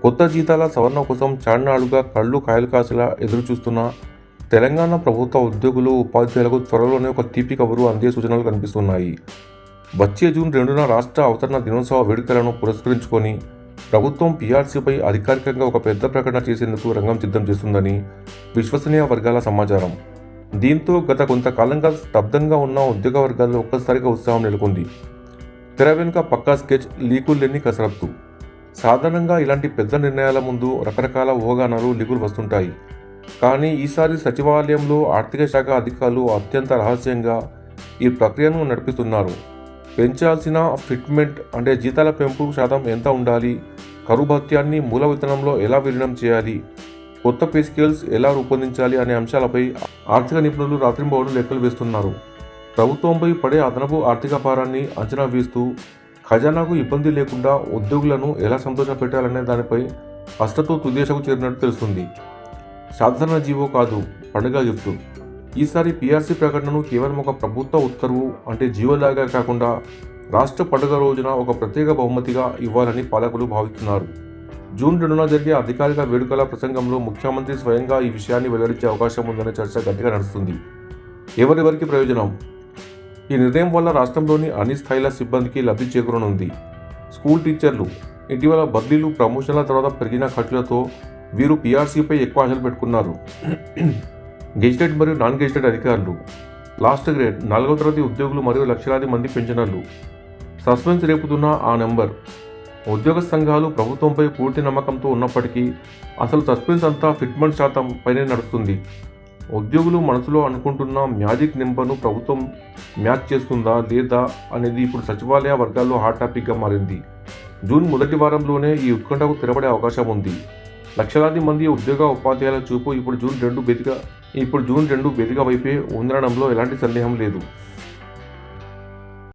కొత్త జీతాల సవరణ కోసం చాన్నాళ్లుగా కళ్ళు కాయలు కాసేలా ఎదురుచూస్తున్న తెలంగాణ ప్రభుత్వ ఉద్యోగులు, ఉపాధ్యాయులకు త్వరలోనే ఒక తీపి కబురు అందే సూచనలు కనిపిస్తున్నాయి. వచ్చే జూన్ 2న రాష్ట్ర అవతరణ దినోత్సవ వేడుకలను పురస్కరించుకొని ప్రభుత్వం పీఆర్సీపై అధికారికంగా ఒక పెద్ద ప్రకటన చేసేందుకు రంగం సిద్ధం చేస్తుందని విశ్వసనీయ వర్గాల సమాచారం. దీంతో గత కొంతకాలంగా స్తబ్దంగా ఉన్న ఉద్యోగ వర్గాల్లో ఒక్కసారిగా ఉత్సాహం నెలకొంది. తెర వెనుక పక్కా స్కెచ్, లీకులు లేని కసరత్తు. సాధారణంగా ఇలాంటి పెద్ద నిర్ణయాల ముందు రకరకాల ఊహాగానాలు, లీకులు వస్తుంటాయి. కానీ ఈసారి సచివాలయంలో ఆర్థిక శాఖ అధికారులు అత్యంత రహస్యంగా ఈ ప్రక్రియను నడిపిస్తున్నారు. పెంచాల్సిన ఫిట్మెంట్ అంటే జీతాల పెంపు శాతం ఎంత ఉండాలి, కరువు భత్యాన్ని మూల వేతనంలో ఎలా విలీనం చేయాలి, కొత్త పే స్కేల్స్ ఎలా రూపొందించాలి అనే అంశాలపై ఆర్థిక నిపుణులు రాత్రింబవళ్లు లెక్కలు వేస్తున్నారు. ప్రభుత్వంపై పడే అదనపు ఆర్థిక భారాన్ని అంచనా వేస్తూ ఖజానాకు ఇబ్బంది లేకుండా ఉద్యోగులను ఎలా సంతోషపెట్టాలనే దానిపై అష్టతో తుదేశకు చేరినట్టు తెలుస్తుంది. సాధారణ జీవో కాదు, పండుగ గిఫ్ట్. ఈసారి పీఆర్సీ ప్రకటనను కేవలం ఒక ప్రభుత్వ ఉత్తర్వు అంటే జీవోలాగా కాకుండా రాష్ట్ర పండుగ రోజున ఒక ప్రత్యేక బహుమతిగా ఇవ్వాలని పాలకులు భావిస్తున్నారు. జూన్ 2న జరిగే అధికారిక వేడుకల ప్రసంగంలో ముఖ్యమంత్రి స్వయంగా ఈ విషయాన్ని వెల్లడించే అవకాశం ఉందనే చర్చ గట్టిగా నడుస్తుంది. ఎవరెవరికి ప్రయోజనం? ఈ నిర్ణయం వల్ల రాష్ట్రంలోని అన్ని స్థాయిల సిబ్బందికి లబ్ధి చేకూరనుంది. స్కూల్ టీచర్లు ఇటీవల బదిలీలు, ప్రమోషన్ల తర్వాత పెరిగిన ఖర్చులతో వీరు పీఆర్సీపై ఎక్కువ ఆశలు పెట్టుకున్నారు. గెజిటెడ్ మరియు నాన్ గెజిటెడ్ అధికారులు, లాస్ట్ గ్రేడ్, 4వ తరగతి ఉద్యోగులు మరియు లక్షలాది మంది పెన్షనర్లు. సస్పెన్స్ రేపుతున్న ఆ నెంబర్. ఉద్యోగ సంఘాలు ప్రభుత్వంపై పూర్తి నమ్మకంతో ఉన్నప్పటికీ అసలు సస్పెన్స్ అంతా ఫిట్మెంట్ శాతం పైనే నడుస్తుంది. ఉద్యోగులు మనసులో అనుకుంటున్న మ్యాజిక్ నెంబర్ను ప్రభుత్వం మ్యాచ్ చేస్తుందా లేదా అనేది ఇప్పుడు సచివాలయ వర్గాల్లో హాట్ టాపిక్గా మారింది. జూన్ మొదటి వారంలోనే ఈ ఉత్కంఠకు తెరపడే అవకాశం ఉంది. లక్షలాది మంది ఉద్యోగ ఉపాధ్యాయుల చూపు ఇప్పుడు జూన్ 2 వేదిక వైపే ఉందనడంలో ఎలాంటి సందేహం లేదు.